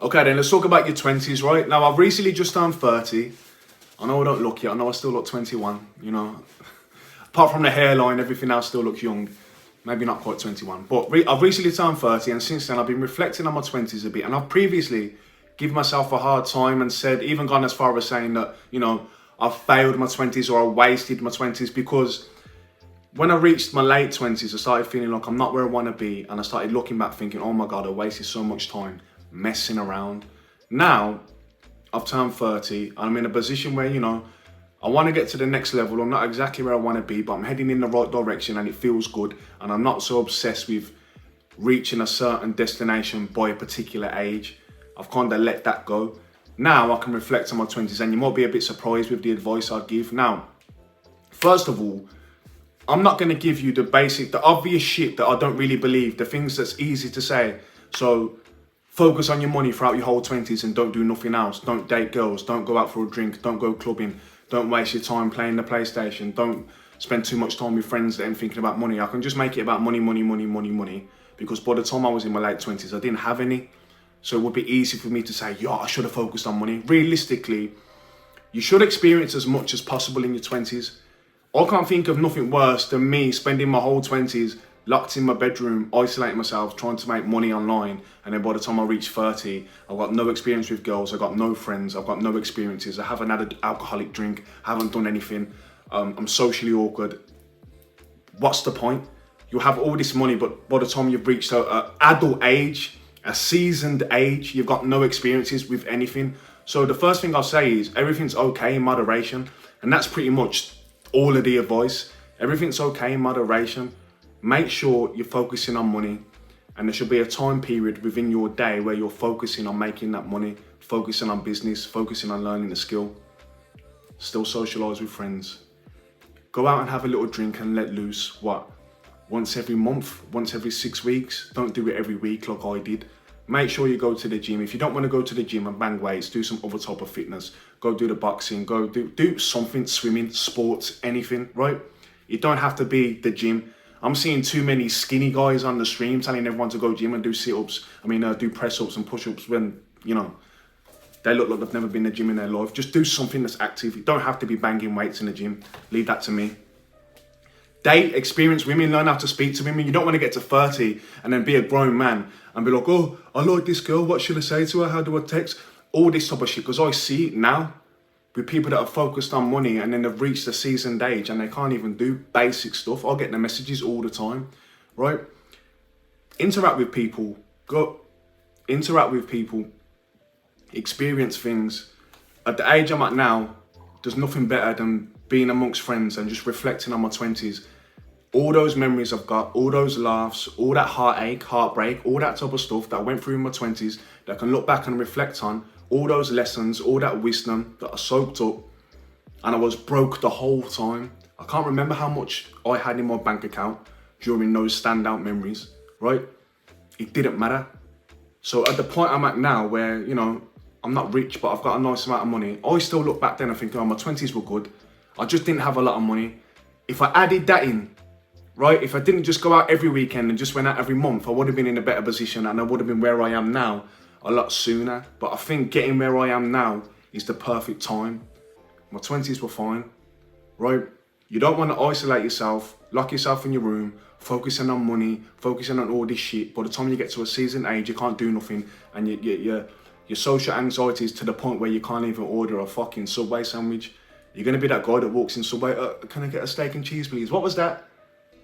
Okay, then let's talk about your 20s, right? Now, I've recently just turned 30. I know I don't look it. I know I still look 21, you know. Apart from the hairline, everything else still looks young. Maybe not quite 21. But I've recently turned 30, and since then, I've been reflecting on my 20s a bit. And I've previously given myself a hard time and said, even gone as far as saying that, you know, I've failed my 20s or I wasted my 20s, because when I reached my late 20s, I started feeling like I'm not where I want to be. And I started looking back thinking, oh my God, I wasted so much time messing around. Now, I've turned 30 and I'm in a position where, you know, I want to get to the next level. I'm not exactly where I want to be, but I'm heading in the right direction and it feels good. And I'm not so obsessed with reaching a certain destination by a particular age. I've kind of let that go. Now I can reflect on my 20s, and you might be a bit surprised with the advice I'd give. Now, first of all, I'm not going to give you the obvious shit that I don't really believe, the things that's easy to say. So focus on your money throughout your whole 20s and don't do nothing else. Don't date girls, don't go out for a drink, don't go clubbing, don't waste your time playing the PlayStation, don't spend too much time with friends and thinking about money. I can just make it about money, because by the time I was in my late 20s, I didn't have any. So it would be easy for me to say, I should have focused on money. Realistically, you should experience as much as possible in your 20s. I can't think of nothing worse than me spending my whole 20s locked in my bedroom, isolating myself, trying to make money online. And then by the time I reach 30, I've got no experience with girls, I've got no friends, I've got no experiences, I haven't had an alcoholic drink, I haven't done anything, I'm socially awkward. What's the point? You have all this money, but by the time you've reached an adult age, a seasoned age, you've got no experiences with anything. So the first thing I'll say is everything's okay in moderation. And that's pretty much all of the advice. Everything's okay in moderation. Make sure you're focusing on money, and there should be a time period within your day where you're focusing on making that money, focusing on business, focusing on learning the skill. Still socialise with friends. Go out and have a little drink and let loose, once every month, once every 6 weeks. Don't do it every week like I did. Make sure you go to the gym. If you don't want to go to the gym and bang weights, do some other type of fitness. Go do the boxing, go do something, swimming, sports, anything, right? You don't have to be the gym. I'm seeing too many skinny guys on the stream telling everyone to go gym and do sit-ups. Do press-ups and push-ups when, you know, they look like they've never been in the gym in their life. Just do something that's active. You don't have to be banging weights in the gym. Leave that to me. Date, experience women, learn how to speak to women. You don't want to get to 30 and then be a grown man and be like, oh, I like this girl. What should I say to her? How do I text? All this type of shit. Because I see it now with people that are focused on money and then they've reached a seasoned age and they can't even do basic stuff. I get the messages all the time, right? Interact with people. Go interact with people. Experience things. At the age I'm at now, there's nothing better than being amongst friends and just reflecting on my 20s. All those memories I've got, all those laughs, all that heartache, heartbreak, all that type of stuff that I went through in my 20s that I can look back and reflect on, all those lessons, all that wisdom that I soaked up, and I was broke the whole time. I can't remember how much I had in my bank account during those standout memories, right? It didn't matter. So at the point I'm at now where, you know, I'm not rich, but I've got a nice amount of money, I still look back then and think, oh, my 20s were good. I just didn't have a lot of money. If I added that in, right? If I didn't just go out every weekend and just went out every month, I would have been in a better position and I would have been where I am now a lot sooner. But I think getting where I am now is the perfect time. My 20s were fine, right? You don't want to isolate yourself, lock yourself in your room, focusing on money, focusing on all this shit. By the time you get to a seasoned age, you can't do nothing, and your social anxiety is to the point where you can't even order a fucking Subway sandwich. You're going to be that guy that walks in Subway, can I get a steak and cheese, please? What was that?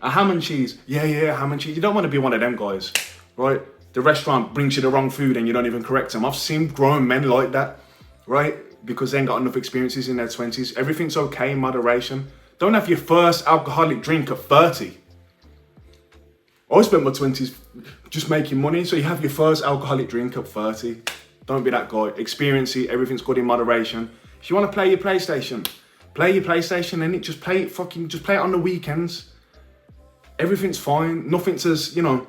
A ham and cheese. Yeah, ham and cheese. You don't want to be one of them guys, right? The restaurant brings you the wrong food and you don't even correct them. I've seen grown men like that, right? Because they ain't got enough experiences in their 20s. Everything's okay in moderation. Don't have your first alcoholic drink at 30. I spent my 20s just making money, so you have your first alcoholic drink at 30. Don't be that guy. Experience it. Everything's good in moderation. If you want to play your PlayStation and just play it on the weekends. Everything's fine. Nothing says, you know,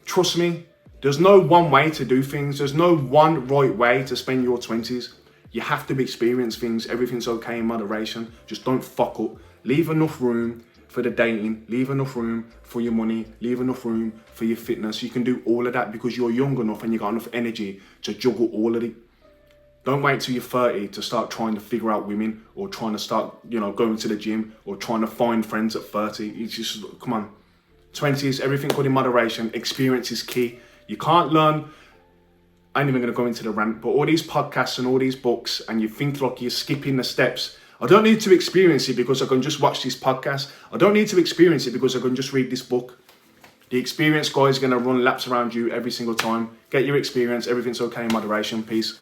trust me, there's no one way to do things. There's no one right way to spend your 20s. You have to experience things. Everything's okay in moderation. Just don't fuck up. Leave enough room for the dating, leave enough room for your money, leave enough room for your fitness. You can do all of that because you're young enough and you got enough energy to juggle all of it. Don't wait till you're 30 to start trying to figure out women or trying to start, going to the gym or trying to find friends at 30. It's just, come on. 20s, everything good in moderation. Experience is key. You can't learn. I ain't even going to go into the rant, but all these podcasts and all these books, and you think like you're skipping the steps. I don't need to experience it because I can just watch this podcast. I don't need to experience it because I can just read this book. The experienced guy is going to run laps around you every single time. Get your experience. Everything's okay in moderation. Peace.